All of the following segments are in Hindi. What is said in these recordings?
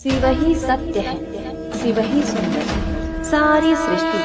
शिव ही सत्य है, शिव ही सुंदर, सारी सृष्टि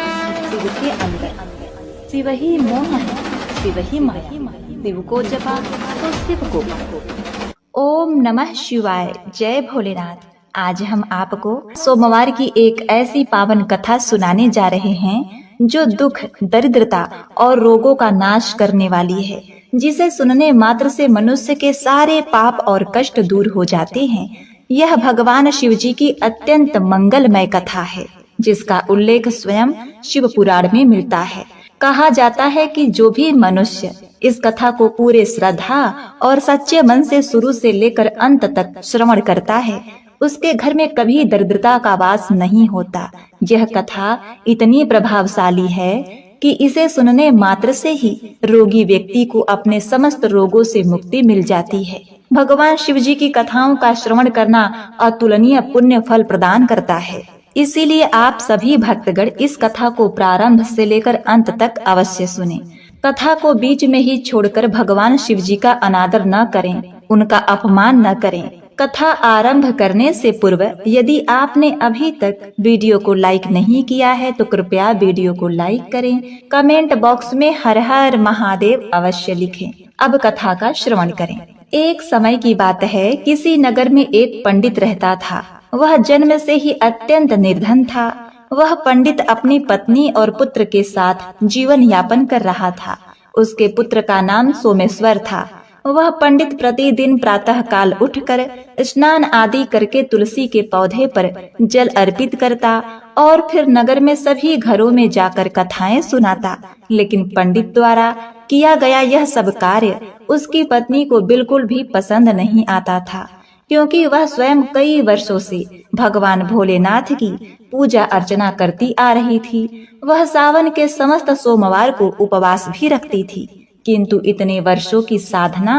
शिव के अंदर। शिव ही मोह है, शिव ही माया, शिव को जपा तो शिव को पाओ। ओम नमः शिवाय, जय भोलेनाथ। आज हम आपको सोमवार की एक ऐसी पावन कथा सुनाने जा रहे हैं जो दुख, दरिद्रता और रोगों का नाश करने वाली है, जिसे सुनने मात्र से मनुष्य के सारे पाप और कष्ट दूर हो जाते हैं। यह भगवान शिव जी की अत्यंत मंगलमय कथा है, जिसका उल्लेख स्वयं शिव पुराण में मिलता है। कहा जाता है कि जो भी मनुष्य इस कथा को पूरे श्रद्धा और सच्चे मन से शुरू से लेकर अंत तक श्रवण करता है, उसके घर में कभी दरिद्रता का वास नहीं होता। यह कथा इतनी प्रभावशाली है कि इसे सुनने मात्र से ही रोगी व्यक्ति को अपने समस्त रोगों से मुक्ति मिल जाती है। भगवान शिव जी की कथाओं का श्रवण करना अतुलनीय पुण्य फल प्रदान करता है। इसीलिए आप सभी भक्तगण इस कथा को प्रारंभ से लेकर अंत तक अवश्य सुनें। कथा को बीच में ही छोड़कर भगवान शिव जी का अनादर न करें, उनका अपमान न करें। कथा आरंभ करने से पूर्व यदि आपने अभी तक वीडियो को लाइक नहीं किया है तो कृपया वीडियो को लाइक करें। कमेंट बॉक्स में हर हर महादेव अवश्य लिखें। अब कथा का श्रवण करें। एक समय की बात है, किसी नगर में एक पंडित रहता था। वह जन्म से ही अत्यंत निर्धन था। वह पंडित अपनी पत्नी और पुत्र के साथ जीवन यापन कर रहा था। उसके पुत्र का नाम सोमेश्वर था। वह पंडित प्रतिदिन प्रातः काल उठकर स्नान आदि करके तुलसी के पौधे पर जल अर्पित करता और फिर नगर में सभी घरों में जाकर कथाएं सुनाता। लेकिन पंडित द्वारा किया गया यह सब कार्य उसकी पत्नी को बिल्कुल भी पसंद नहीं आता था, क्योंकि वह स्वयं कई वर्षों से भगवान भोलेनाथ की पूजा अर्चना करती आ रही थी। वह सावन के समस्त सोमवार को उपवास भी रखती थी, किंतु इतने वर्षों की साधना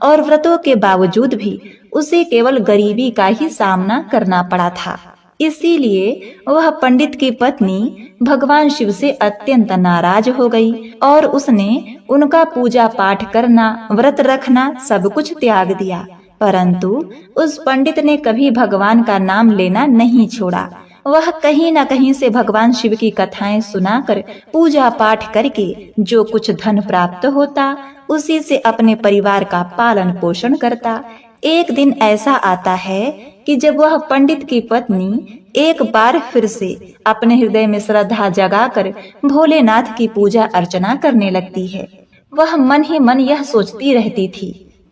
और व्रतों के बावजूद भी उसे केवल गरीबी का ही सामना करना पड़ा था। इसीलिए वह पंडित की पत्नी भगवान शिव से अत्यंत नाराज हो गई और उसने उनका पूजा पाठ करना, व्रत रखना सब कुछ त्याग दिया। परंतु उस पंडित ने कभी भगवान का नाम लेना नहीं छोड़ा। वह कहीं न कहीं से भगवान शिव की कथाएं सुनाकर, पूजा पाठ करके जो कुछ धन प्राप्त होता उसी से अपने परिवार का पालन पोषण करता। एक दिन ऐसा आता है कि जब वह पंडित की पत्नी एक बार फिर से अपने हृदय में श्रद्धा जगाकर भोलेनाथ की पूजा अर्चना करने लगती है। वह मन ही मन यह सोचती रहती थी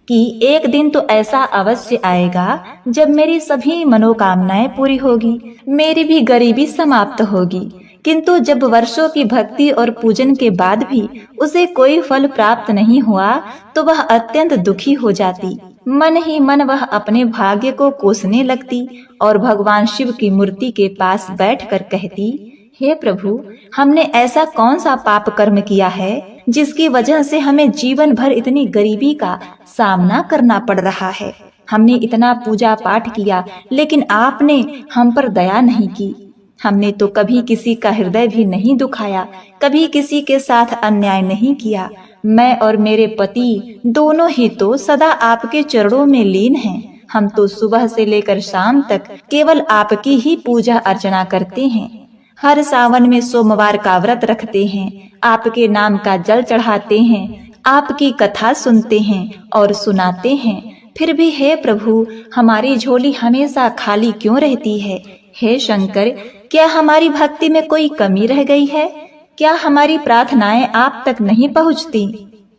कि एक दिन तो ऐसा अवश्य आएगा जब मेरी सभी मनोकामनाएं पूरी होगी, मेरी भी गरीबी समाप्त होगी। किंतु जब वर्षों की भक्ति और पूजन के बाद भी उसे कोई फल प्राप्त नहीं हुआ तो वह अत्यंत दुखी हो जाती। मन ही मन वह अपने भाग्य को कोसने लगती और भगवान शिव की मूर्ति के पास बैठकर कहती, हे प्रभु, हमने ऐसा कौन सा पाप कर्म किया है जिसकी वजह से हमें जीवन भर इतनी गरीबी का सामना करना पड़ रहा है। हमने इतना पूजा पाठ किया लेकिन आपने हम पर दया नहीं की। हमने तो कभी किसी का हृदय भी नहीं दुखाया, कभी किसी के साथ अन्याय नहीं किया। मैं और मेरे पति दोनों ही तो सदा आपके चरणों में लीन हैं। हम तो सुबह से लेकर शाम तक केवल आपकी ही पूजा अर्चना करते हैं। हर सावन में सोमवार का व्रत रखते हैं, आपके नाम का जल चढ़ाते हैं, आपकी कथा सुनते हैं और सुनाते हैं। फिर भी हे प्रभु, हमारी झोली हमेशा खाली क्यों रहती है? हे शंकर, क्या हमारी भक्ति में कोई कमी रह गई है? क्या हमारी प्रार्थनाएं आप तक नहीं पहुंचती?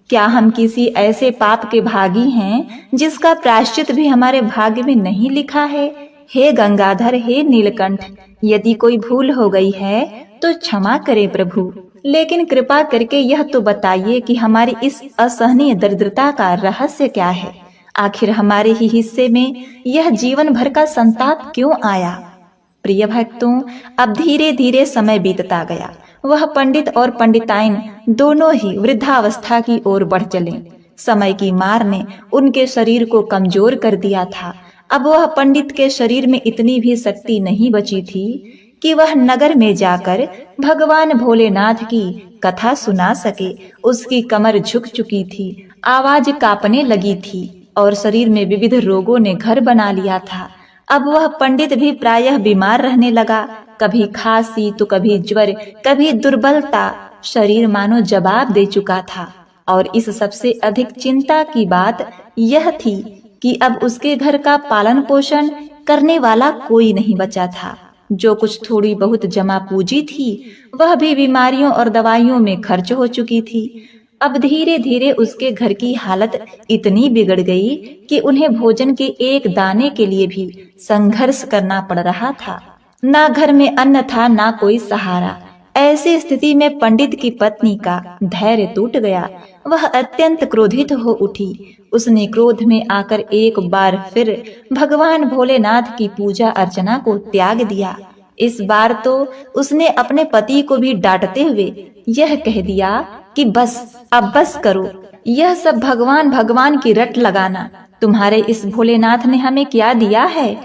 क्या हम किसी ऐसे पाप के भागी हैं जिसका प्रायश्चित भी हमारे भाग्य में नहीं लिखा है? हे गंगाधर, हे नीलकंठ, यदि कोई भूल हो गई है तो क्षमा करें प्रभु, लेकिन कृपा करके यह तो बताइए कि हमारी इस असहनीय दरिद्रता का रहस्य क्या है? आखिर हमारे ही हिस्से में यह जीवन भर का संताप क्यों आया? प्रिय भक्तों, अब धीरे धीरे समय बीतता गया। वह पंडित और पंडिताइन दोनों ही वृद्धावस्था की ओर बढ़ चले। समय की मार ने उनके शरीर को कमजोर कर दिया था। अब वह पंडित के शरीर में इतनी भी शक्ति नहीं बची थी कि वह नगर में जाकर भगवान भोलेनाथ की कथा सुना सके। उसकी कमर झुक चुकी थी, आवाज कांपने लगी थी और शरीर में विविध रोगों ने घर बना लिया था। अब वह पंडित भी प्रायः बीमार रहने लगा। कभी खांसी तो कभी ज्वर, कभी दुर्बलता। शरीर मानो जवाब दे चुका था। और इस सबसे अधिक चिंता की बात यह थी कि अब उसके घर का पालन पोषण करने वाला कोई नहीं बचा था। जो कुछ थोड़ी बहुत जमा पूंजी थी वह भी बीमारियों और दवाइयों में खर्च हो चुकी थी। अब धीरे धीरे उसके घर की हालत इतनी बिगड़ गई कि उन्हें भोजन के एक दाने के लिए भी संघर्ष करना पड़ रहा था। ना घर में अन्न था, ना कोई सहारा। ऐसी स्थिति में पंडित की पत्नी का धैर्य टूट गया। वह अत्यंत क्रोधित हो उठी। उसने क्रोध में आकर एक बार फिर भगवान भोलेनाथ की पूजा अर्चना को त्याग दिया। इस बार तो उसने अपने पति को भी डांटते हुए यह कह दिया कि बस, अब बस करो। यह सब भगवान भगवान की रट लगाना। तुम्हारे इस भोलेनाथ ने हमें क्या दिया है?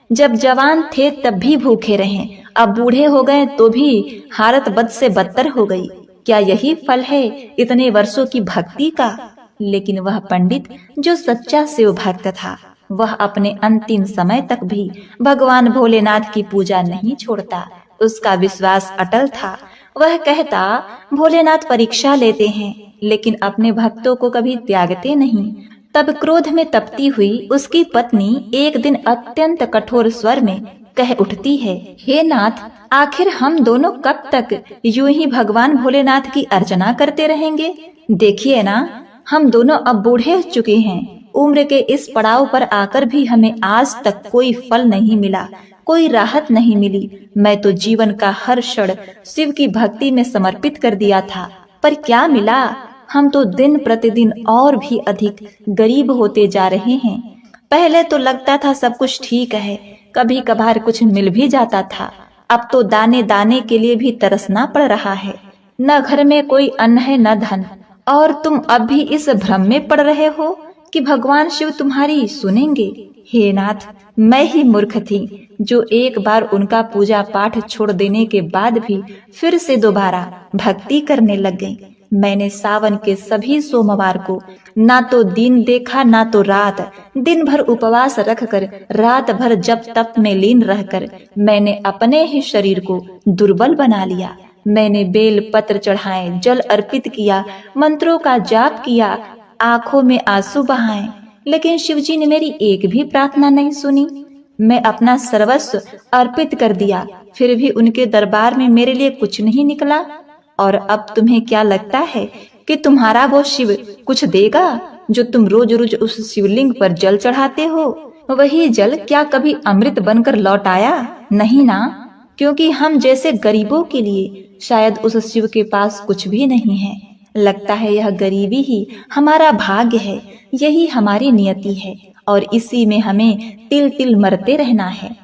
जब जवान थे तब भी भूखे रहे, अब बूढ़े हो गए तो भी हालत बद से बदतर हो गई। क्या यही फल है इतने वर्षों की भक्ति का? लेकिन वह पंडित जो सच्चा शिव भक्त था, वह अपने अंतिम समय तक भी भगवान भोलेनाथ की पूजा नहीं छोड़ता। उसका विश्वास अटल था। वह कहता, भोलेनाथ परीक्षा लेते हैं लेकिन अपने भक्तों को कभी त्यागते नहीं। तब क्रोध में तपती हुई उसकी पत्नी एक दिन अत्यंत कठोर स्वर में कह उठती है, हे नाथ, आखिर हम दोनों कब तक यूं ही भगवान भोलेनाथ की अर्चना करते रहेंगे? देखिए ना, हम दोनों अब बूढ़े हो चुके हैं। उम्र के इस पड़ाव पर आकर भी हमें आज तक कोई फल नहीं मिला, कोई राहत नहीं मिली। मैं तो जीवन का हर क्षण शिव की भक्ति में समर्पित कर दिया था, पर क्या मिला? हम तो दिन प्रतिदिन और भी अधिक गरीब होते जा रहे हैं। पहले तो लगता था सब कुछ ठीक है, कभी कभार कुछ मिल भी जाता था। अब तो दाने दाने के लिए भी तरसना पड़ रहा है। न घर में कोई अन्न है न धन, और तुम अब भी इस भ्रम में पड़ रहे हो कि भगवान शिव तुम्हारी सुनेंगे। हे नाथ, मैं ही मूर्ख थी जो एक बार उनका पूजा पाठ छोड़ देने के बाद भी फिर से दोबारा भक्ति करने लग गई। मैंने सावन के सभी सोमवार को ना तो दिन देखा ना तो रात, दिन भर उपवास रखकर रात भर जप तप में लीन रहकर मैंने अपने ही शरीर को दुर्बल बना लिया। मैंने बेल पत्र चढ़ाए, जल अर्पित किया, मंत्रों का जाप किया, आंखों में आंसू बहाए, लेकिन शिवजी ने मेरी एक भी प्रार्थना नहीं सुनी। मैं अपना सर्वस्व अर्पित कर दिया, फिर भी उनके दरबार में मेरे लिए कुछ नहीं निकला। और अब तुम्हें क्या लगता है कि तुम्हारा वो शिव कुछ देगा जो तुम रोज रोज उस शिवलिंग पर जल चढ़ाते हो? वही जल क्या कभी अमृत बनकर लौट आया? नहीं ना, क्योंकि हम जैसे गरीबों के लिए शायद उस शिव के पास कुछ भी नहीं है। लगता है यह गरीबी ही हमारा भाग्य है, यही हमारी नियति है, और इसी में हमें तिल तिल मरते रहना है।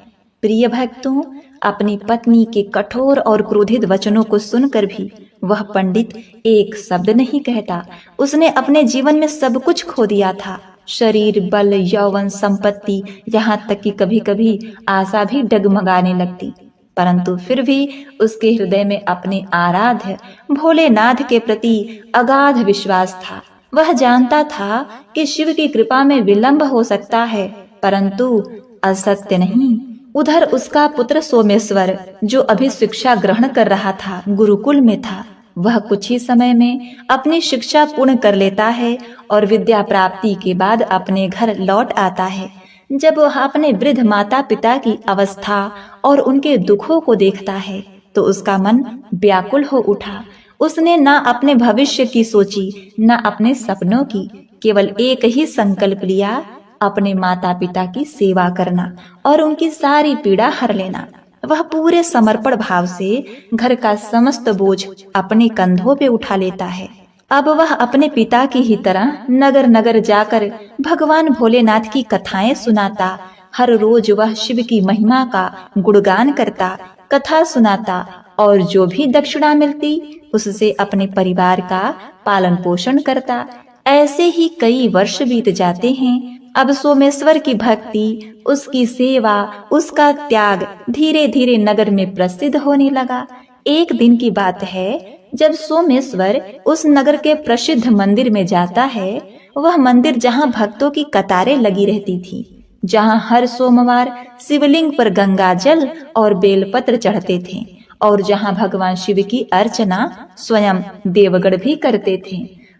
प्रिय भक्तों, अपनी पत्नी के कठोर और क्रोधित वचनों को सुनकर भी वह पंडित एक शब्द नहीं कहता। उसने अपने जीवन में सब कुछ खो दिया था, शरीर, बल, यौवन, संपत्ति, यहाँ तक कि कभी कभी आशा भी डगमगाने लगती। परंतु फिर भी उसके हृदय में अपने आराध्य भोलेनाथ के प्रति अगाध विश्वास था। वह जानता था कि शिव की कृपा में विलंब हो सकता है, परंतु असत्य नहीं। उधर उसका पुत्र सोमेश्वर, जो अभी शिक्षा ग्रहण कर रहा था, गुरुकुल में था, वह कुछ ही समय में अपनी शिक्षा पूर्ण कर लेता है और विद्या प्राप्ति के बाद अपने घर लौट आता है। जब वह अपने वृद्ध माता पिता की अवस्था और उनके दुखों को देखता है तो उसका मन व्याकुल हो उठा। उसने न अपने भविष्य की सोची, न अपने सपनों की, केवल एक ही संकल्प लिया, अपने माता पिता की सेवा करना और उनकी सारी पीड़ा हर लेना। वह पूरे समर्पण भाव से घर का समस्त बोझ अपने कंधों पे उठा लेता है। अब वह अपने पिता की ही तरह नगर नगर जाकर भगवान भोलेनाथ की कथाएं सुनाता। हर रोज वह शिव की महिमा का गुणगान करता, कथा सुनाता और जो भी दक्षिणा मिलती उससे अपने परिवार का पालन पोषण करता। ऐसे ही कई वर्ष बीत जाते हैं। अब सोमेश्वर की भक्ति, उसकी सेवा, उसका त्याग धीरे धीरे नगर में प्रसिद्ध होने लगा। एक दिन की बात है, जब सोमेश्वर उस नगर के प्रसिद्ध मंदिर में जाता है, वह मंदिर जहाँ भक्तों की कतारें लगी रहती थी, जहाँ हर सोमवार शिवलिंग पर गंगा जल और बेलपत्र चढ़ते थे और जहाँ भगवान शिव की अर्चना स्वयं देवगण भी करते थे।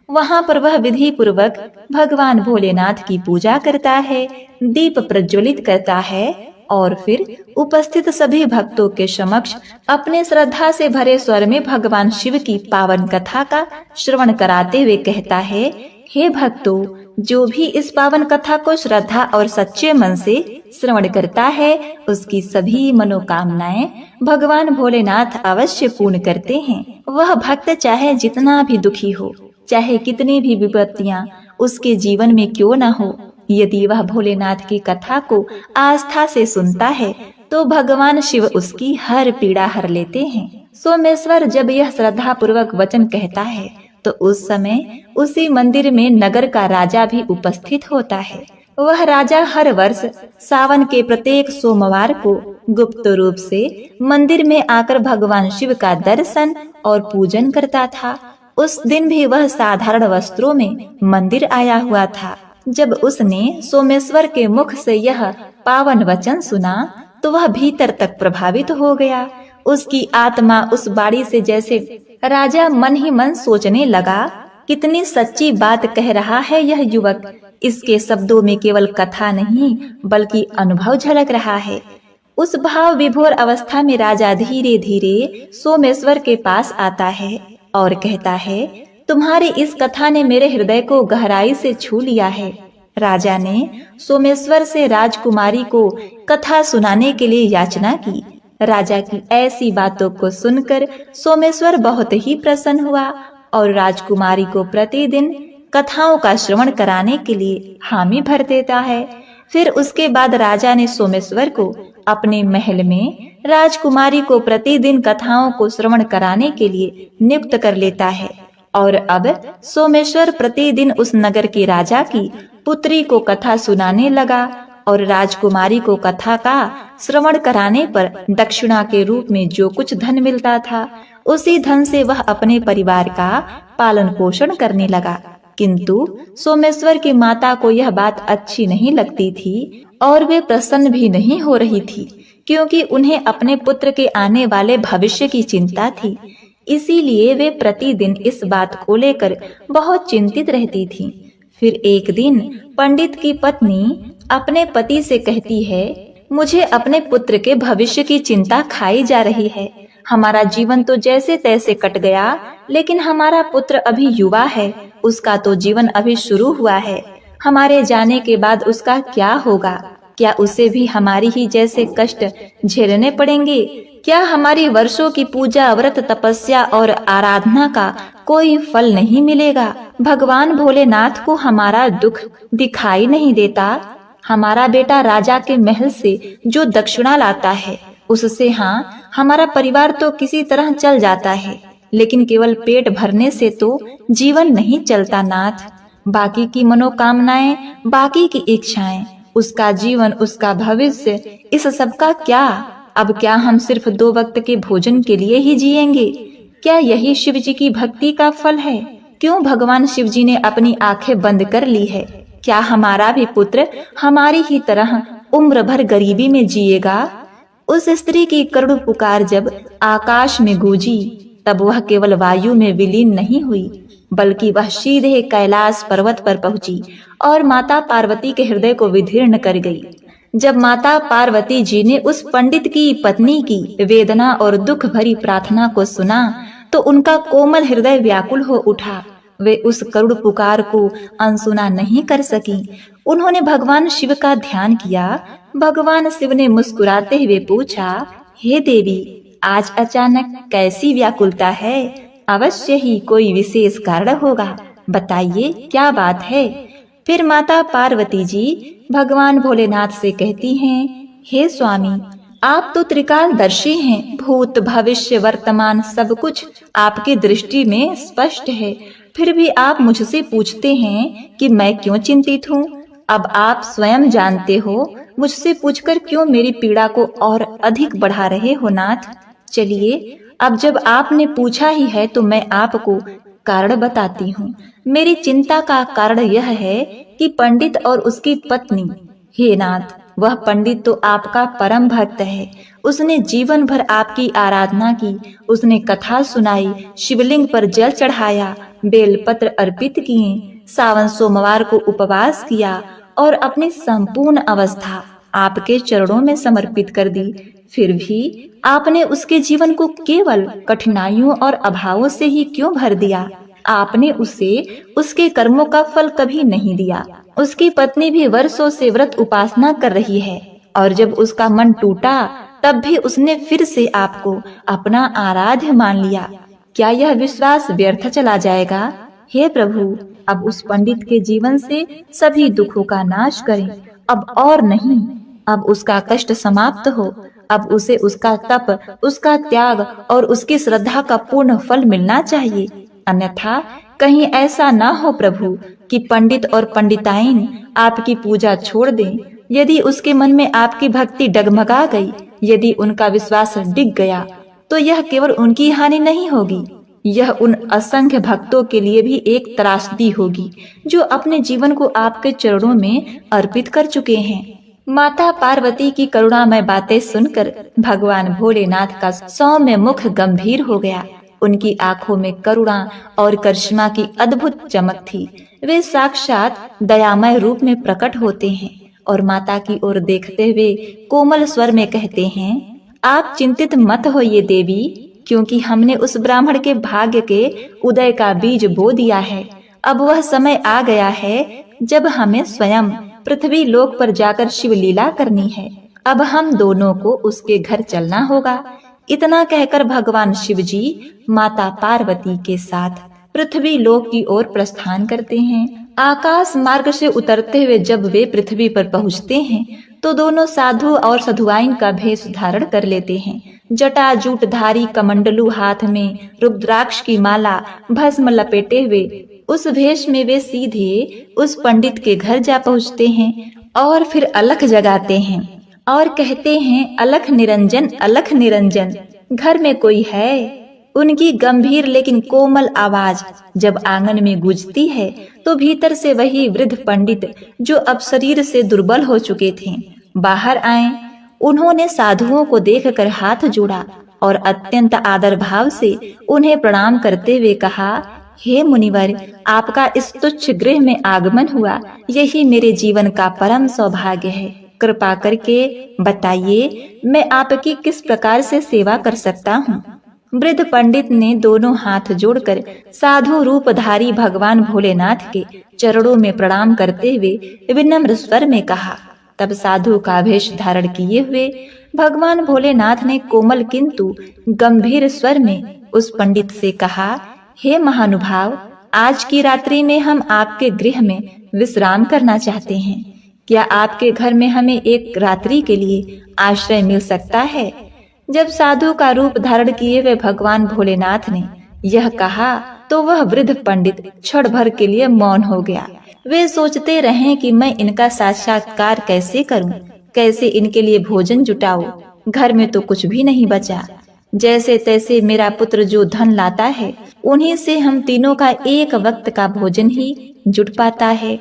वहाँ पर वह विधि पूर्वक भगवान भोलेनाथ की पूजा करता है, दीप प्रज्वलित करता है और फिर उपस्थित सभी भक्तों के समक्ष अपने श्रद्धा से भरे स्वर में भगवान शिव की पावन कथा का श्रवण कराते हुए कहता है, हे भक्तों, जो भी इस पावन कथा को श्रद्धा और सच्चे मन से श्रवण करता है उसकी सभी मनोकामनाएं भगवान भोलेनाथ अवश्य पूर्ण करते हैं। वह भक्त चाहे जितना भी दुखी हो, चाहे कितनी भी विपत्तियां उसके जीवन में क्यों न हो, यदि वह भोलेनाथ की कथा को आस्था से सुनता है तो भगवान शिव उसकी हर पीड़ा हर लेते हैं। सोमेश्वर जब यह श्रद्धा पूर्वक वचन कहता है तो उस समय उसी मंदिर में नगर का राजा भी उपस्थित होता है। वह राजा हर वर्ष सावन के प्रत्येक सोमवार को गुप्त रूप से मंदिर में आकर भगवान शिव का दर्शन और पूजन करता था। उस दिन भी वह साधारण वस्त्रों में मंदिर आया हुआ था। जब उसने सोमेश्वर के मुख से यह पावन वचन सुना तो वह भीतर तक प्रभावित हो गया। उसकी आत्मा उस बाणी से जैसे राजा मन ही मन सोचने लगा, कितनी सच्ची बात कह रहा है यह युवक। इसके शब्दों में केवल कथा नहीं बल्कि अनुभव झलक रहा है। उस भाव विभोर अवस्था में राजा धीरे धीरे सोमेश्वर के पास आता है और कहता है, तुम्हारी इस कथा ने मेरे हृदय को गहराई से छू लिया है। राजा ने सोमेश्वर से राजकुमारी को कथा सुनाने के लिए याचना की। राजा की ऐसी बातों को सुनकर सोमेश्वर बहुत ही प्रसन्न हुआ और राजकुमारी को प्रतिदिन कथाओं का श्रवण कराने के लिए हामी भर देता है। फिर उसके बाद राजा ने सोमेश्वर को अपने महल में राजकुमारी को प्रतिदिन कथाओं को श्रवण कराने के लिए नियुक्त कर लेता है और अब सोमेश्वर प्रतिदिन उस नगर के राजा की पुत्री को कथा सुनाने लगा और राजकुमारी को कथा का श्रवण कराने पर दक्षिणा के रूप में जो कुछ धन मिलता था उसी धन से वह अपने परिवार का पालन पोषण करने लगा। किंतु सोमेश्वर की माता को यह बात अच्छी नहीं लगती थी और वे प्रसन्न भी नहीं हो रही थी, क्योंकि उन्हें अपने पुत्र के आने वाले भविष्य की चिंता थी। इसीलिए वे प्रतिदिन इस बात को लेकर बहुत चिंतित रहती थी। फिर एक दिन पंडित की पत्नी अपने पति से कहती है, मुझे अपने पुत्र के भविष्य की चिंता खाई जा रही है। हमारा जीवन तो जैसे तैसे कट गया, लेकिन हमारा पुत्र अभी युवा है, उसका तो जीवन अभी शुरू हुआ है। हमारे जाने के बाद उसका क्या होगा? क्या उसे भी हमारी ही जैसे कष्ट झेलने पड़ेंगे? क्या हमारी वर्षों की पूजा, व्रत, तपस्या और आराधना का कोई फल नहीं मिलेगा? भगवान भोलेनाथ को हमारा दुख दिखाई नहीं देता। हमारा बेटा राजा के महल से जो दक्षिणा लाता है उससे हमारा परिवार तो किसी तरह चल जाता है, लेकिन केवल पेट भरने से तो जीवन नहीं चलता नाथ। बाकी की मनोकामनाएं, बाकी की इच्छाएं, उसका जीवन, उसका भविष्य, इस सब का क्या? अब क्या हम सिर्फ 2 वक्त के भोजन के लिए ही जिएंगे? क्या यही शिव जी की भक्ति का फल है? क्यों भगवान शिव जी ने अपनी आंखें बंद कर ली है? क्या हमारा भी पुत्र हमारी ही तरह उम्र भर गरीबी में जिएगा? उस स्त्री की करुण पुकार जब आकाश में गूंजी तब वह केवल वायु में विलीन नहीं हुई, बल्कि वह सीधे कैलाश पर्वत पर पहुंची और माता पार्वती के हृदय को विदीर्ण कर गई। जब माता पार्वती जी ने उस पंडित की पत्नी की वेदना और दुख भरी प्रार्थना को सुना तो उनका कोमल हृदय व्याकुल हो उठा। वे उस करुण पुकार को अनसुना नहीं कर सकी। उन्होंने भगवान शिव का ध्यान किया। भगवान शिव ने मुस्कुराते हुए पूछा, हे देवी, आज अचानक कैसी व्याकुलता है? अवश्य ही कोई विशेष कारण होगा, बताइए क्या बात है? फिर माता पार्वती जी भगवान भोलेनाथ से कहती हैं, हे स्वामी, आप तो त्रिकालदर्शी हैं। भूत, भविष्य, वर्तमान सब कुछ आपकी दृष्टि में स्पष्ट है। फिर भी आप मुझसे पूछते हैं कि मैं क्यों चिंतित हूँ। अब आप स्वयं जानते हो, मुझसे पूछकर क्यों मेरी पीड़ा को और अधिक बढ़ा रहे हो नाथ। चलिए, अब जब आपने पूछा ही है तो मैं आपको कारण बताती हूँ। मेरी चिंता का कारण यह है कि पंडित और उसकी पत्नी हे नाथ, वह पंडित तो आपका परम भक्त है। उसने जीवन भर आपकी आराधना की, उसने कथा सुनाई, शिवलिंग पर जल चढ़ाया, बेलपत्र अर्पित किए, सावन सोमवार को उपवास किया और अपनी संपूर्ण अवस्था आपके चरणों में समर्पित कर दी। फिर भी आपने उसके जीवन को केवल कठिनाइयों और अभावों से ही क्यों भर दिया? आपने उसे उसके कर्मों का फल कभी नहीं दिया। उसकी पत्नी भी वर्षों से व्रत उपासना कर रही है और जब उसका मन टूटा तब भी उसने फिर से आपको अपना आराध्य मान लिया। क्या यह विश्वास व्यर्थ चला जाएगा? हे प्रभु, अब उस पंडित के जीवन से सभी दुखों का नाश करें। अब और नहीं, अब उसका कष्ट समाप्त हो। अब उसे उसका तप, उसका त्याग और उसकी श्रद्धा का पूर्ण फल मिलना चाहिए। अन्यथा कहीं ऐसा ना हो प्रभु कि पंडित और पंडिताइन आपकी पूजा छोड़ दें। यदि उसके मन में आपकी भक्ति डगमगा गई, यदि उनका विश्वास डिग गया, तो यह केवल उनकी हानि नहीं होगी, यह उन असंख्य भक्तों के लिए भी एक त्रासदी होगी जो अपने जीवन को आपके चरणों में अर्पित कर चुके हैं। माता पार्वती की करुणामय बातें सुनकर भगवान भोलेनाथ का सौम्य मुख गंभीर हो गया। उनकी आंखों में करुणा और करिश्मा की अद्भुत चमक थी। वे साक्षात दयामय रूप में प्रकट होते हैं और माता की ओर देखते हुए कोमल स्वर में कहते हैं, आप चिंतित मत होइए देवी, क्योंकि हमने उस ब्राह्मण के भाग्य के उदय का बीज बो दिया है। अब वह समय आ गया है जब हमें स्वयं पृथ्वी लोक पर जाकर शिव लीला करनी है। अब हम दोनों को उसके घर चलना होगा। इतना कहकर भगवान शिव जी माता पार्वती के साथ पृथ्वी लोक की ओर प्रस्थान करते हैं। आकाश मार्ग से उतरते हुए जब वे पृथ्वी पर पहुंचते हैं तो दोनों साधु और साधुआइन का भेष धारण कर लेते हैं। जटा जूट धारी, कमंडलू हाथ में, रुद्राक्ष की माला, भस्म लपेटे हुए उस भेष में वे सीधे उस पंडित के घर जा पहुंचते हैं और फिर अलख जगाते हैं और कहते हैं, अलख निरंजन, अलख निरंजन, घर में कोई है? उनकी गंभीर लेकिन कोमल आवाज जब आंगन में गूंजती है तो भीतर से वही वृद्ध पंडित, जो अब शरीर से दुर्बल हो चुके थे, बाहर आए। उन्होंने साधुओं को देखकर हाथ जोड़ा और अत्यंत आदर भाव से उन्हें प्रणाम करते हुए कहा, हे मुनिवर, आपका इस तुच्छ गृह में आगमन हुआ, यही मेरे जीवन का परम सौभाग्य है। कृपा करके बताइए, मैं आपकी किस प्रकार से सेवा कर सकता हूँ? वृद्ध पंडित ने दोनों हाथ जोड़कर साधु रूपधारी भगवान भोलेनाथ के चरणों में प्रणाम करते हुए विनम्र स्वर में कहा। तब साधु का वेश धारण किए हुए भगवान भोलेनाथ ने कोमल किंतु गंभीर स्वर में उस पंडित से कहा, हे महानुभाव, आज की रात्रि में हम आपके गृह में विश्राम करना चाहते हैं। क्या आपके घर में हमें एक रात्रि के लिए आश्रय मिल सकता है? जब साधु का रूप धारण किए हुए भगवान भोलेनाथ ने यह कहा तो वह वृद्ध पंडित क्षण भर के लिए मौन हो गया। वे सोचते रहे कि मैं इनका साक्षात्कार कैसे करूं, कैसे इनके लिए भोजन जुटाऊं। घर में तो कुछ भी नहीं बचा। जैसे तैसे मेरा पुत्र जो धन लाता है, उन्हीं से हम तीनों का एक वक्त का भोजन ही जुट पाता है।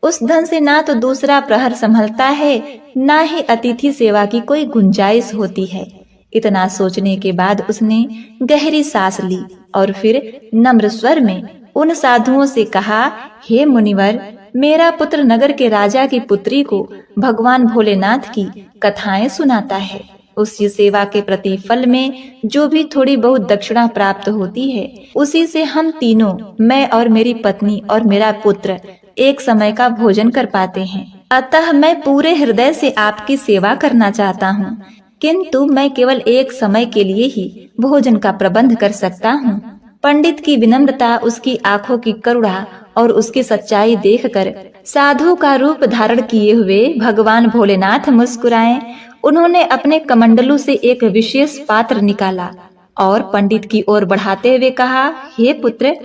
उस धन से ना तो दूसरा प्रहर संभलता है, ना ही अतिथि सेवा की कोई गुंजाइश होती है। इतना सोचने के बाद उसने गहरी सांस ली और फिर नम्र स्वर में उन साधुओं से कहा, हे मुनिवर, मेरा पुत्र नगर के राजा की पुत्री को भगवान भोलेनाथ की कथाएं सुनाता है। उसकी सेवा के प्रतिफल में जो भी थोड़ी बहुत दक्षिणा प्राप्त होती है, उसी से हम तीनों, मैं और मेरी पत्नी और मेरा पुत्र, एक समय का भोजन कर पाते हैं। अतः मैं पूरे हृदय से आपकी सेवा करना चाहता हूँ, किंतु मैं केवल एक समय के लिए ही भोजन का प्रबंध कर सकता हूँ। पंडित की विनम्रता, उसकी आंखों की करुणा और उसकी सच्चाई देखकर साधु का रूप धारण किए हुए भगवान भोलेनाथ मुस्कुराए। उन्होंने अपने कमंडलू से एक विशेष पात्र निकाला और पंडित की ओर बढ़ाते हुए कहा, हे पुत्र,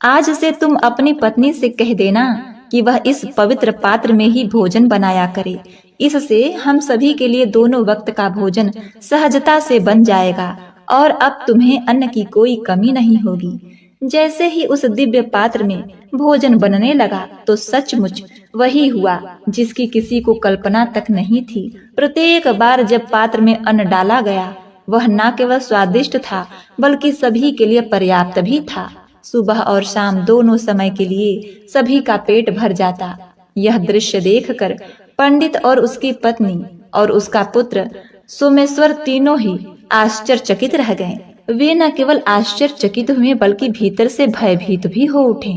आज से तुम अपनी पत्नी से कह देना कि वह इस पवित्र पात्र में ही भोजन बनाया करे। इससे हम सभी के लिए दोनों वक्त का भोजन सहजता से बन जाएगा और अब तुम्हें अन्न की कोई कमी नहीं होगी। जैसे ही उस दिव्य पात्र में भोजन बनने लगा तो सचमुच वही हुआ जिसकी किसी को कल्पना तक नहीं थी। प्रत्येक बार जब पात्र में अन्न डाला गया वह न केवल स्वादिष्ट था बल्कि सभी के लिए पर्याप्त भी था। सुबह और शाम दोनों समय के लिए सभी का पेट भर जाता। यह दृश्य देखकर पंडित और उसकी पत्नी और उसका पुत्र सोमेश्वर तीनों ही आश्चर्यचकित रह गए। वे न केवल आश्चर्यचकित हुए बल्कि भीतर से भयभीत भी हो उठे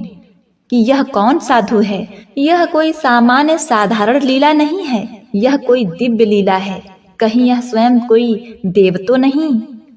कि यह कौन साधु है। यह कोई सामान्य साधारण लीला नहीं है, यह कोई दिव्य लीला है। कहीं यह स्वयं कोई देव तो नहीं।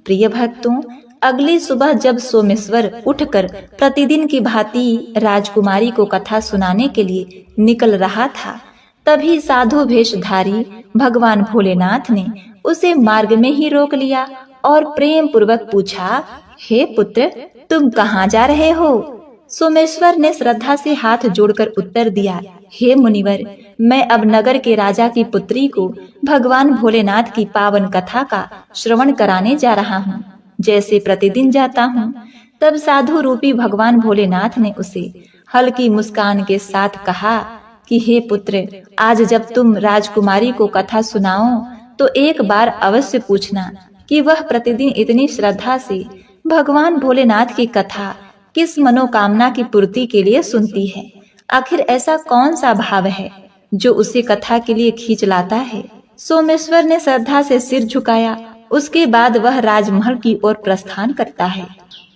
प्रिय भक्तों, अगली सुबह जब सोमेश्वर उठकर प्रतिदिन की भांति राजकुमारी को कथा सुनाने के लिए निकल रहा था, तभी साधु वेशधारी भगवान भोलेनाथ ने उसे मार्ग में ही रोक लिया और प्रेम पूर्वक पूछा, हे पुत्र, तुम कहाँ जा रहे हो? सोमेश्वर ने श्रद्धा से हाथ जोड़कर उत्तर दिया, हे मुनिवर, मैं अब नगर के राजा की पुत्री को भगवान भोलेनाथ की पावन कथा का श्रवण कराने जा रहा हूँ, जैसे प्रतिदिन जाता हूँ। तब साधु रूपी भगवान भोलेनाथ ने उसे हल्की मुस्कान के साथ कहा कि हे पुत्र, आज जब तुम राजकुमारी को कथा सुनाओ तो एक बार अवश्य पूछना कि वह प्रतिदिन इतनी श्रद्धा से भगवान भोलेनाथ की कथा किस मनोकामना की पूर्ति के लिए सुनती है। आखिर ऐसा कौन सा भाव है जो उसे कथा के लिए खींच लाता है। सोमेश्वर ने श्रद्धा से सिर झुकाया। उसके बाद वह राजमहल की ओर प्रस्थान करता है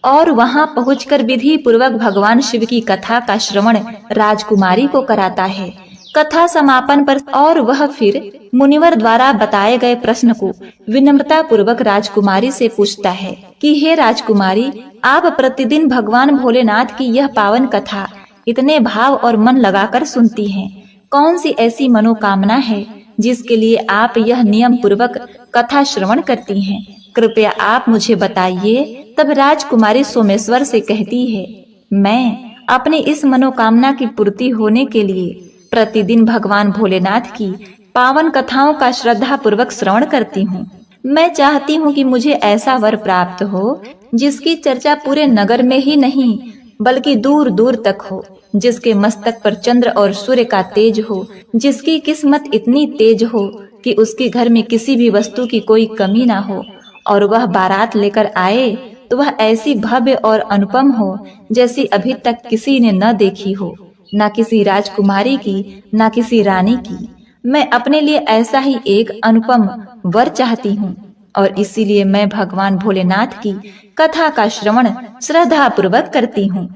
और वहां पहुंचकर विधि पूर्वक भगवान शिव की कथा का श्रवण राजकुमारी को कराता है। कथा समापन पर और वह फिर मुनिवर द्वारा बताए गए प्रश्न को विनम्रता पूर्वक राजकुमारी से पूछता है कि हे राजकुमारी, आप प्रतिदिन भगवान भोलेनाथ की यह पावन कथा इतने भाव और मन लगाकर सुनती हैं। कौन सी ऐसी मनोकामना है जिसके लिए आप यह नियम पूर्वक कथा श्रवण करती हैं? कृपया आप मुझे बताइए। तब राजकुमारी सोमेश्वर से कहती है, मैं अपनी इस मनोकामना की पूर्ति होने के लिए प्रतिदिन भगवान भोलेनाथ की पावन कथाओं का श्रद्धा पूर्वक श्रवण करती हूँ। मैं चाहती हूँ कि मुझे ऐसा वर प्राप्त हो जिसकी चर्चा पूरे नगर में ही नहीं बल्कि दूर दूर तक हो, जिसके मस्तक पर चंद्र और सूर्य का तेज हो, जिसकी किस्मत इतनी तेज हो कि उसके घर में किसी भी वस्तु की कोई कमी ना हो, और वह बारात लेकर आए तो वह ऐसी भव्य और अनुपम हो जैसी अभी तक किसी ने न देखी हो, न किसी राजकुमारी की, न किसी रानी की। मैं अपने लिए ऐसा ही एक अनुपम वर चाहती हूँ और इसीलिए मैं भगवान भोलेनाथ की कथा का श्रवण श्रद्धा पूर्वक करती हूँ।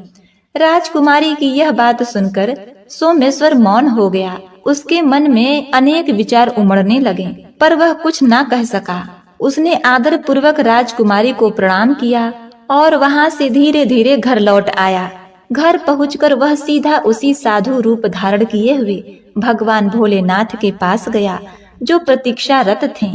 राजकुमारी की यह बात सुनकर सोमेश्वर मौन हो गया। उसके मन में अनेक विचार उमड़ने लगे, पर वह कुछ न कह सका। उसने आदर पूर्वक राजकुमारी को प्रणाम किया और वहां से धीरे धीरे घर लौट आया। घर पहुंचकर वह सीधा उसी साधु रूप धारण किए हुए भगवान भोलेनाथ के पास गया जो प्रतीक्षारत थे।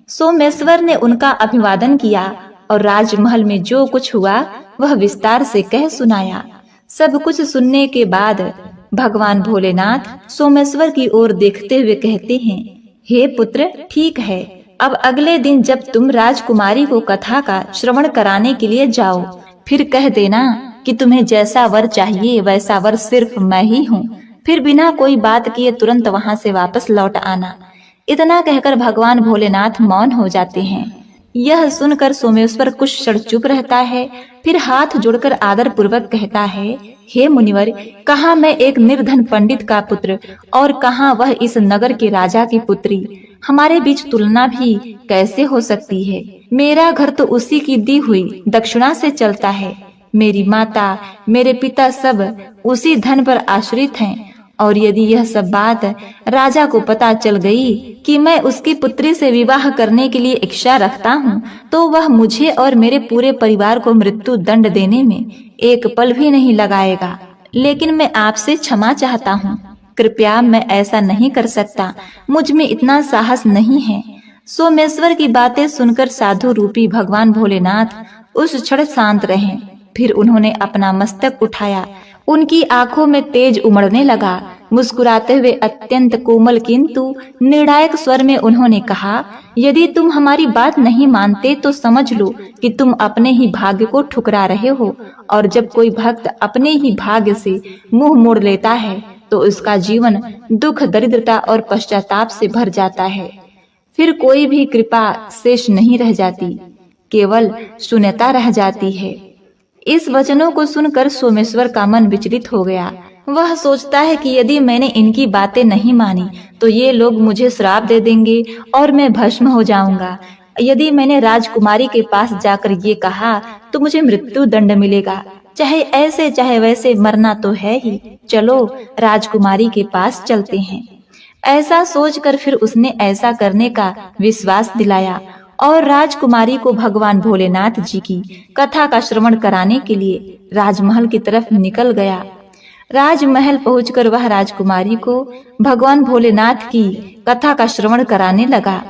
सोमेश्वर ने उनका अभिवादन किया और राजमहल में जो कुछ हुआ वह विस्तार से कह सुनाया। सब कुछ सुनने के बाद भगवान भोलेनाथ सोमेश्वर की ओर देखते हुए कहते हैं, हे पुत्र, ठीक है, अब अगले दिन जब तुम राजकुमारी को कथा का श्रवण कराने के लिए जाओ, फिर कह देना कि तुम्हें जैसा वर चाहिए वैसा वर सिर्फ मैं ही हूँ। फिर बिना कोई बात किए तुरंत वहाँ से वापस लौट आना। इतना कहकर भगवान भोलेनाथ मौन हो जाते हैं। यह सुनकर सोमेश्वर कुछ क्षण चुप रहता है, फिर हाथ जोड़कर आदर पूर्वक कहता है, हे मुनिवर, कहाँ मैं एक निर्धन पंडित का पुत्र और कहाँ वह इस नगर के राजा की पुत्री। हमारे बीच तुलना भी कैसे हो सकती है। मेरा घर तो उसी की दी हुई दक्षिणा से चलता है। मेरी माता, मेरे पिता सब उसी धन पर आश्रित हैं, और यदि यह सब बात राजा को पता चल गई कि मैं उसकी पुत्री से विवाह करने के लिए इच्छा रखता हूँ, तो वह मुझे और मेरे पूरे परिवार को मृत्यु दंड देने में एक पल भी नहीं लगाएगा। लेकिन मैं आपसे क्षमा चाहता हूँ, कृपया, मैं ऐसा नहीं कर सकता, मुझ में इतना साहस नहीं है। सोमेश्वर की बातें सुनकर साधु रूपी भगवान भोलेनाथ उस क्षण शांत रहे। फिर उन्होंने अपना मस्तक उठाया। उनकी आंखों में तेज उमड़ने लगा, मुस्कुराते हुए अत्यंत कोमल किंतु निर्णायक स्वर में उन्होंने कहा, यदि तुम हमारी बात नहीं मानते तो समझ लो कि तुम अपने ही भाग्य को ठुकरा रहे हो। और जब कोई भक्त अपने ही भाग्य से मुंह मोड़ लेता है तो उसका जीवन दुख, दरिद्रता और पश्चाताप से भर जाता है। फिर कोई भी कृपा शेष नहीं रह जाती, केवल शून्यता रह जाती है। इस वचनों को सुनकर सोमेश्वर का मन विचलित हो गया। वह सोचता है कि यदि मैंने इनकी बातें नहीं मानी तो ये लोग मुझे श्राप दे देंगे और मैं भस्म हो जाऊंगा। यदि मैंने राजकुमारी के पास जाकर ये कहा तो मुझे मृत्यु दंड मिलेगा। चाहे ऐसे चाहे वैसे मरना तो है ही। चलो राजकुमारी के पास चलते हैं। ऐसा सोचकर फिर उसने ऐसा करने का विश्वास दिलाया और राजकुमारी को भगवान भोलेनाथ जी की कथा का श्रवण कराने के लिए राजमहल की तरफ निकल गया। राजमहल पहुंचकर वह राजकुमारी को भगवान भोलेनाथ की कथा का श्रवण कराने लगा।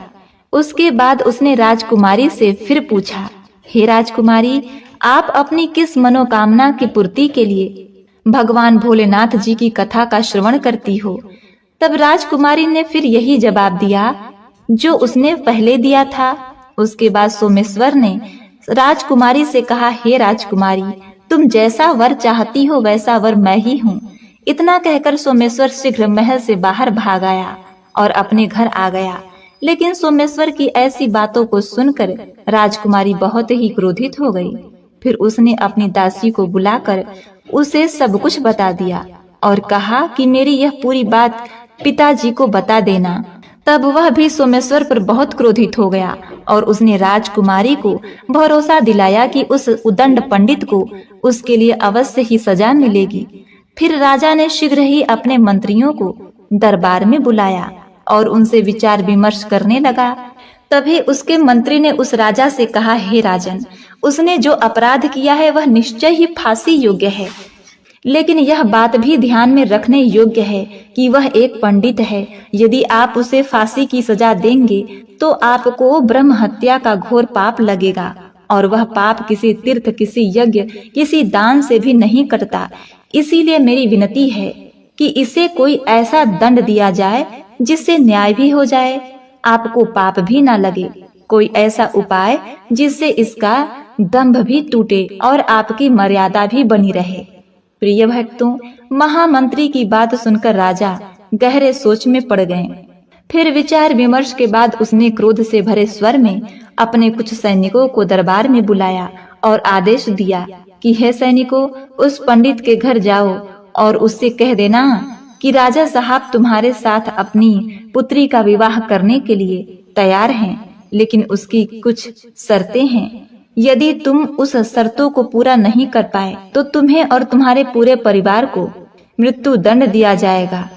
उसके बाद उसने राजकुमारी से फिर पूछा, हे राजकुमारी, आप अपनी किस मनोकामना की पूर्ति के लिए भगवान भोलेनाथ जी की कथा का श्रवण करती हो? तब राजकुमारी ने फिर यही जवाब दिया जो उसने पहले दिया था। उसके बाद सोमेश्वर ने राजकुमारी से कहा, हे राजकुमारी, तुम जैसा वर चाहती हो वैसा वर मैं ही हूँ। इतना कहकर सोमेश्वर शीघ्र महल से बाहर भाग आया और अपने घर आ गया। लेकिन सोमेश्वर की ऐसी बातों को सुनकर राजकुमारी बहुत ही क्रोधित हो गई। फिर उसने अपनी दासी को बुलाकर उसे सब कुछ बता दिया और कहा कि मेरी यह पूरी बात पिताजी को बता देना। तब वह भी सोमेश्वर पर बहुत क्रोधित हो गया और उसने राजकुमारी को भरोसा दिलाया कि उस उदंड पंडित को उसके लिए अवश्य ही सजा मिलेगी। फिर राजा ने शीघ्र ही अपने मंत्रियों को दरबार में बुलाया और उनसे विचार विमर्श करने लगा। तभी उसके मंत्री ने उस राजा से कहा, हे राजन, उसने जो अपराध किया है वह निश्चय ही फांसी योग्य है। लेकिन यह बात भी ध्यान में रखने योग्य है कि वह एक पंडित है। यदि आप उसे फांसी की सजा देंगे तो आपको ब्रह्म हत्या का घोर पाप लगेगा और वह पाप किसी तीर्थ, किसी यज्ञ, किसी दान से भी नहीं कटता। इसीलिए मेरी विनती है कि इसे कोई ऐसा दंड दिया जाए जिससे न्याय भी हो जाए, आपको पाप भी ना लगे। कोई ऐसा उपाय जिससे इसका दंभ भी टूटे और आपकी मर्यादा भी बनी रहे। प्रिय भक्तों, महामंत्री की बात सुनकर राजा गहरे सोच में पड़ गए। फिर विचार विमर्श के बाद उसने क्रोध से भरे स्वर में अपने कुछ सैनिकों को दरबार में बुलाया और आदेश दिया कि हे सैनिकों, उस पंडित के घर जाओ और उससे कह देना कि राजा साहब तुम्हारे साथ अपनी पुत्री का विवाह करने के लिए तैयार हैं, लेकिन उसकी कुछ शर्तें हैं। यदि तुम उस शर्तों को पूरा नहीं कर पाए तो तुम्हें और तुम्हारे पूरे परिवार को मृत्यु दंड दिया जाएगा।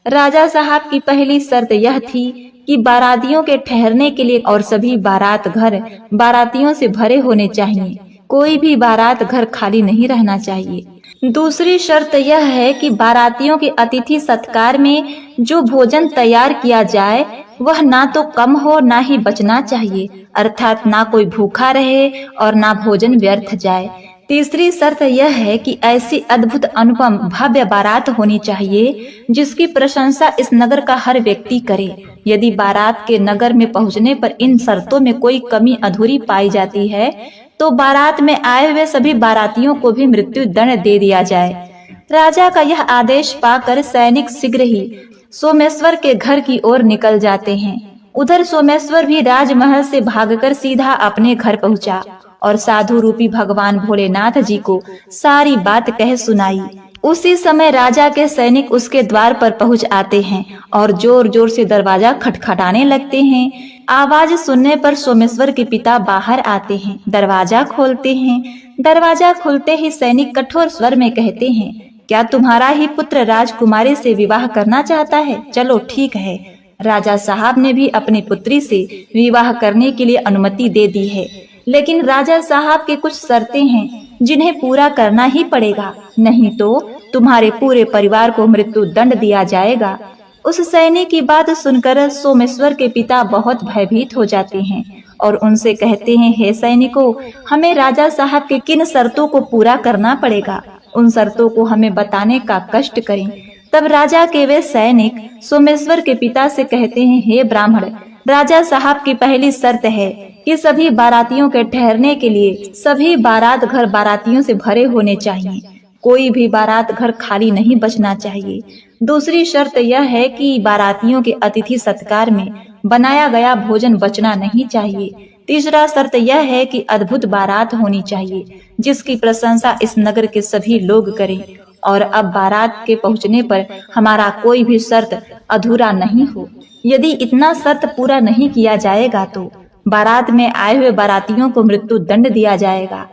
राजा साहब की पहली शर्त यह थी कि बारातियों के ठहरने के लिए और सभी बारात घर बारातियों से भरे होने चाहिए, कोई भी बारात घर खाली नहीं रहना चाहिए। दूसरी शर्त यह है कि बारातियों के अतिथि सत्कार में जो भोजन तैयार किया जाए वह ना तो कम हो ना ही बचना चाहिए, अर्थात ना कोई भूखा रहे और ना भोजन व्यर्थ जाए। तीसरी शर्त यह है कि ऐसी अद्भुत अनुपम भव्य बारात होनी चाहिए जिसकी प्रशंसा इस नगर का हर व्यक्ति करे। यदि बारात के नगर में पहुंचने पर इन शर्तों में कोई कमी अधूरी पाई जाती है तो बारात में आए हुए सभी बारातियों को भी मृत्यु दंड दे दिया जाए। राजा का यह आदेश पाकर सैनिक शीघ्र ही सोमेश्वर के घर की ओर निकल जाते हैं। उधर सोमेश्वर भी राजमहल से भागकर सीधा अपने घर पहुंचा और साधु रूपी भगवान भोलेनाथ जी को सारी बात कह सुनाई। उसी समय राजा के सैनिक उसके द्वार पर पहुंच आते हैं और जोर जोर से दरवाजा खटखटाने लगते हैं। आवाज सुनने पर सोमेश्वर के पिता बाहर आते हैं, दरवाजा खोलते हैं। दरवाजा खुलते ही सैनिक कठोर स्वर में कहते हैं, क्या तुम्हारा ही पुत्र राजकुमारी से विवाह करना चाहता है? चलो ठीक है। राजा साहब ने भी अपनी पुत्री से विवाह करने के लिए अनुमति दे दी है, लेकिन राजा साहब के कुछ शर्तें हैं जिन्हें पूरा करना ही पड़ेगा, नहीं तो तुम्हारे पूरे परिवार को मृत्यु दंड दिया जाएगा। उस सैनिक की बात सुनकर सोमेश्वर के पिता बहुत भयभीत हो जाते हैं और उनसे कहते हैं, हे सैनिकों, हमें राजा साहब के किन शर्तों को पूरा करना पड़ेगा, उन शर्तों को हमें बताने का कष्ट करें। तब राजा के वे सैनिक सोमेश्वर के पिता से कहते हैं, हे ब्राह्मण, राजा साहब की पहली शर्त है कि सभी बारातियों के ठहरने के लिए सभी बारात घर बारातियों से भरे होने चाहिए। कोई भी बारात घर खाली नहीं बचना चाहिए। दूसरी शर्त यह है कि बारातियों के अतिथि सत्कार में बनाया गया भोजन बचना नहीं चाहिए। तीसरा शर्त यह है कि अद्भुत बारात होनी चाहिए जिसकी प्रशंसा इस नगर के सभी लोग करें। और अब बारात के पहुंचने पर हमारा कोई भी शर्त अधूरा नहीं हो। यदि इतना शर्त पूरा नहीं किया जाएगा तो बारात में आए हुए बारातियों को मृत्यु दंड दिया जाएगा।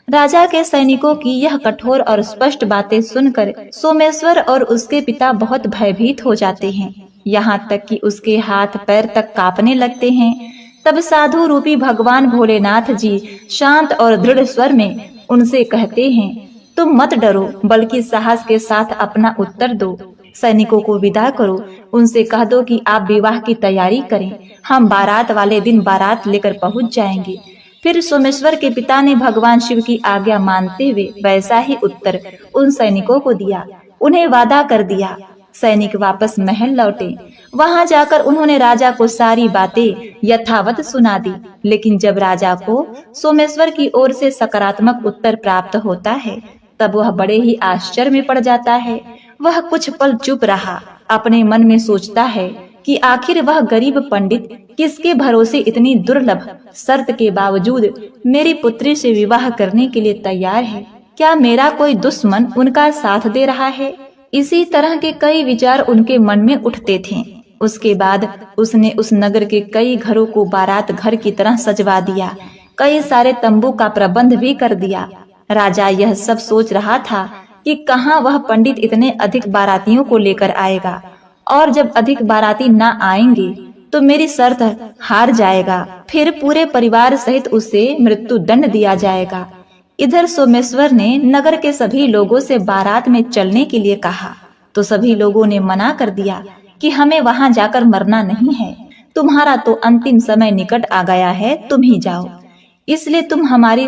राजा के सैनिकों की यह कठोर और स्पष्ट बातें सुनकर सोमेश्वर और उसके पिता बहुत भयभीत हो जाते हैं, यहाँ तक कि उसके हाथ पैर तक कांपने लगते हैं। तब साधु रूपी भगवान भोलेनाथ जी शांत और दृढ़ स्वर में उनसे कहते हैं, तुम मत डरो, बल्कि साहस के साथ अपना उत्तर दो। सैनिकों को विदा करो, उनसे कह दो कि आप विवाह की तैयारी करें, हम बारात वाले दिन बारात लेकर पहुंच जाएंगे। फिर सोमेश्वर के पिता ने भगवान शिव की आज्ञा मानते हुए वैसा ही उत्तर उन सैनिकों को दिया। उन्हें वादा कर दिया। सैनिक वापस महल लौटे। वहां जाकर उन्होंने राजा को सारी बातें यथावत सुना दी। लेकिन जब राजा को सोमेश्वर की ओर से सकारात्मक उत्तर प्राप्त होता है तब वह बड़े ही आश्चर्य में पड़ जाता है। वह कुछ पल चुप रहा, अपने मन में सोचता है कि आखिर वह गरीब पंडित किसके भरोसे इतनी दुर्लभ शर्त के बावजूद मेरी पुत्री से विवाह करने के लिए तैयार है। क्या मेरा कोई दुश्मन उनका साथ दे रहा है? इसी तरह के कई विचार उनके मन में उठते थे। उसके बाद उसने उस नगर के कई घरों को बारात घर की तरह सजवा दिया। कई सारे तंबू का प्रबंध भी कर दिया। राजा यह सब सोच रहा था कि कहाँ वह पंडित इतने अधिक बारातियों को लेकर आएगा, और जब अधिक बाराती न आएंगे तो मेरी शर्त हार जाएगा। फिर पूरे परिवार सहित उसे मृत्यु दंड दिया जाएगा। इधर सोमेश्वर ने नगर के सभी लोगों से बारात में चलने के लिए कहा तो सभी लोगों ने मना कर दिया कि हमें वहां जाकर मरना नहीं है। तुम्हारा तो अंतिम समय निकट आ गया है, तुम ही जाओ, इसलिए तुम हमारी।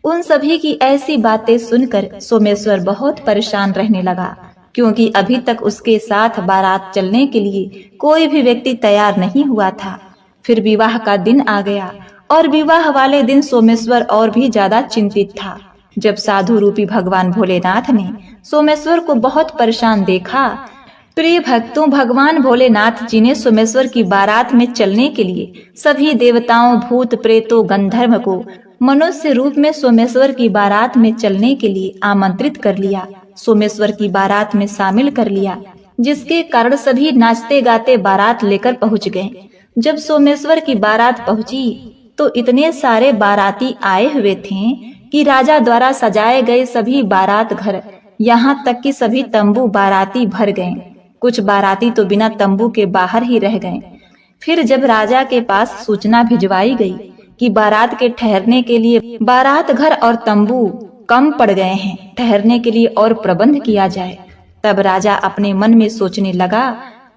उन सभी की ऐसी बातें सुनकर सोमेश्वर बहुत परेशान रहने लगा, क्योंकि अभी तक उसके साथ बारात चलने के लिए कोई भी व्यक्ति तैयार नहीं हुआ था। फिर विवाह का दिन आ गया और विवाह वाले दिन सोमेश्वर और भी ज्यादा चिंतित था। जब साधु रूपी भगवान भोलेनाथ ने सोमेश्वर को बहुत परेशान देखा। प्रिय भक्तों, भगवान भोलेनाथ जी ने सोमेश्वर की बारात में चलने के लिए सभी देवताओं, भूत प्रेतों, गंधर्व को मनुष्य रूप में सोमेश्वर की बारात में चलने के लिए आमंत्रित कर लिया, सोमेश्वर की बारात में शामिल कर लिया, जिसके कारण सभी नाचते गाते बारात लेकर पहुंच गए। जब सोमेश्वर की बारात पहुंची तो इतने सारे बाराती आए हुए थे कि राजा द्वारा सजाए गए सभी बारात घर, यहाँ तक कि सभी तंबू बाराती भर गए। कुछ बाराती तो बिना तंबू के बाहर ही रह गए। फिर जब राजा के पास सूचना भिजवाई गई कि बारात के ठहरने के लिए बारात घर और तंबू कम पड़ गए हैं, ठहरने के लिए और प्रबंध किया जाए, तब राजा अपने मन में सोचने लगा,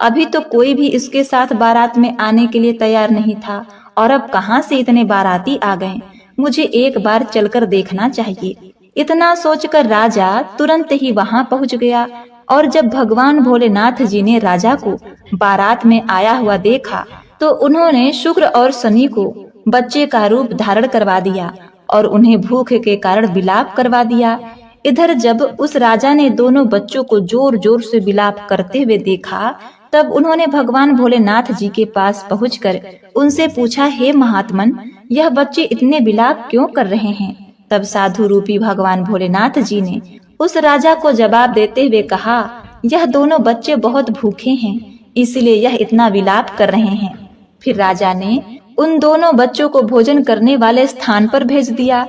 अभी तो कोई भी इसके साथ बारात में आने के लिए तैयार नहीं था और अब कहां से इतने बाराती आ गए। मुझे एक बार चलकर देखना चाहिए। इतना सोचकर राजा तुरंत ही वहां पहुंच गया और जब भगवान भोलेनाथ जी ने राजा को बारात में आया हुआ देखा तो उन्होंने शुक्र और शनि को बच्चे का रूप धारण करवा दिया और उन्हें भूख के कारण विलाप करवा दिया। इधर जब उस राजा ने दोनों बच्चों को जोर जोर से विलाप करते हुए देखा तब उन्होंने भगवान भोलेनाथ जी के पास पहुंचकर उनसे पूछा, हे महात्मन, यह बच्चे इतने विलाप क्यों कर रहे हैं? तब साधु रूपी भगवान भोलेनाथ जी ने उस राजा को जवाब देते हुए कहा, यह दोनों बच्चे बहुत भूखे हैं, इसलिए यह इतना विलाप कर रहे हैं। फिर राजा ने उन दोनों बच्चों को भोजन करने वाले स्थान पर भेज दिया।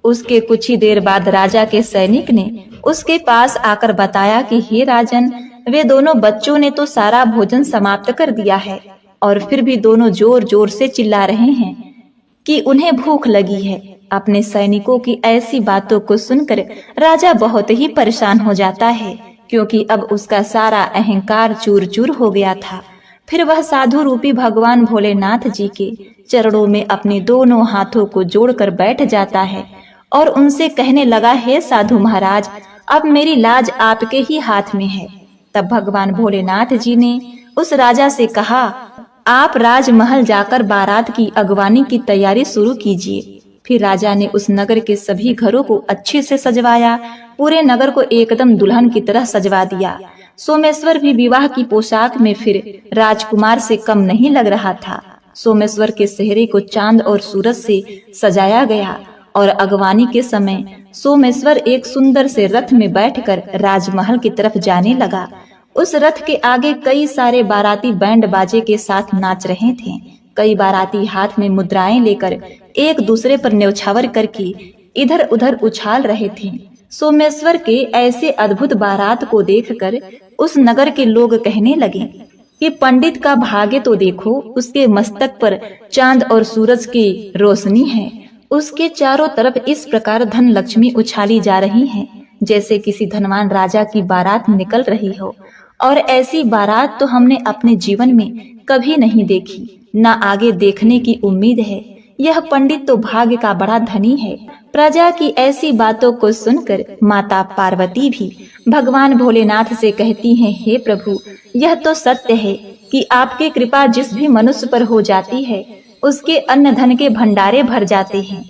उसके कुछ ही देर बाद राजा के सैनिक ने उसके पास आकर बताया कि हे राजन, वे दोनों बच्चों ने तो सारा भोजन समाप्त कर दिया है और फिर भी दोनों जोर जोर से चिल्ला रहे हैं कि उन्हें भूख लगी है। अपने सैनिकों की ऐसी बातों को सुनकर राजा बहुत ही परेशान हो जाता है, क्योंकि अब उसका सारा अहंकार चूर चूर हो गया था। फिर वह साधु रूपी भगवान भोलेनाथ जी के चरणों में अपने दोनों हाथों को जोड़कर बैठ जाता है और उनसे कहने लगा, हे साधु महाराज, अब मेरी लाज आपके ही हाथ में है। तब भगवान भोलेनाथ जी ने उस राजा से कहा, आप राजमहल जाकर बारात की अगवानी की तैयारी शुरू कीजिए। फिर राजा ने उस नगर के सभी घरों को अच्छे से सजवाया, पूरे नगर को एकदम दुल्हन की तरह सजवा दिया। सोमेश्वर भी विवाह की पोशाक में फिर राजकुमार से कम नहीं लग रहा था। सोमेश्वर के सेहरे को चांद और सूरज से सजाया गया और अगवानी के समय सोमेश्वर एक सुंदर से रथ में बैठकर राजमहल की तरफ जाने लगा। उस रथ के आगे कई सारे बाराती बैंड बाजे के साथ नाच रहे थे। कई बाराती हाथ में मुद्राएं लेकर एक दूसरे पर न्यौछावर करके इधर उधर उछाल रहे थे। सोमेश्वर के ऐसे अद्भुत बारात को देखकर उस नगर के लोग कहने लगे कि पंडित का भाग्य तो देखो, उसके मस्तक पर चांद और सूरज की रोशनी है। उसके चारों तरफ इस प्रकार धन लक्ष्मी उछाली जा रही है जैसे किसी धनवान राजा की बारात निकल रही हो। और ऐसी बारात तो हमने अपने जीवन में कभी नहीं देखी, न आगे देखने की उम्मीद है। यह पंडित तो भाग्य का बड़ा धनी है। प्रजा की ऐसी बातों को सुनकर माता पार्वती भी भगवान भोलेनाथ से कहती हैं, हे प्रभु, यह तो सत्य है कि आपकी कृपा जिस भी मनुष्य पर हो जाती है उसके अन्न धन के भंडारे भर जाते हैं।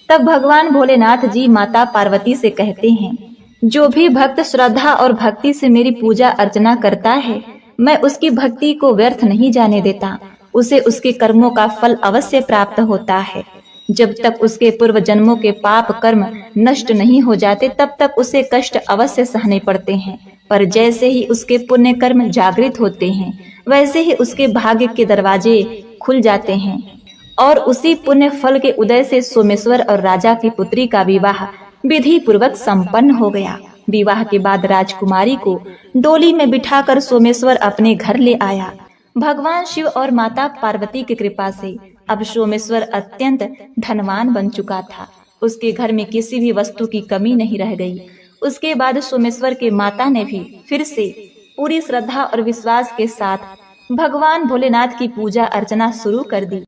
तब भगवान भोलेनाथ जी माता पार्वती से कहते हैं, जो भी भक्त श्रद्धा और भक्ति से मेरी पूजा अर्चना करता है, मैं उसकी भक्ति को व्यर्थ नहीं जाने देता। उसे उसके कर्मों का फल अवश्य प्राप्त होता है। जब तक उसके पूर्व जन्मों के पाप कर्म नष्ट नहीं हो जाते तब तक उसे कष्ट अवश्य सहने पड़ते हैं, पर जैसे ही उसके पुण्य कर्म जागृत होते हैं वैसे ही उसके भाग्य के दरवाजे खुल जाते हैं। और उसी पुण्य फल के उदय से सोमेश्वर और राजा की पुत्री का विवाह विधि पूर्वक संपन्न हो गया। विवाह के बाद राजकुमारी को डोली में बिठाकर सोमेश्वर अपने घर ले आया। भगवान शिव और माता पार्वती की कृपा से अब सोमेश्वर अत्यंत धनवान बन चुका था। उसके घर में किसी भी वस्तु की कमी नहीं रह गई। उसके बाद सोमेश्वर के माता ने भी फिर से पूरी श्रद्धा और विश्वास के साथ भगवान भोलेनाथ की पूजा अर्चना शुरू कर दी।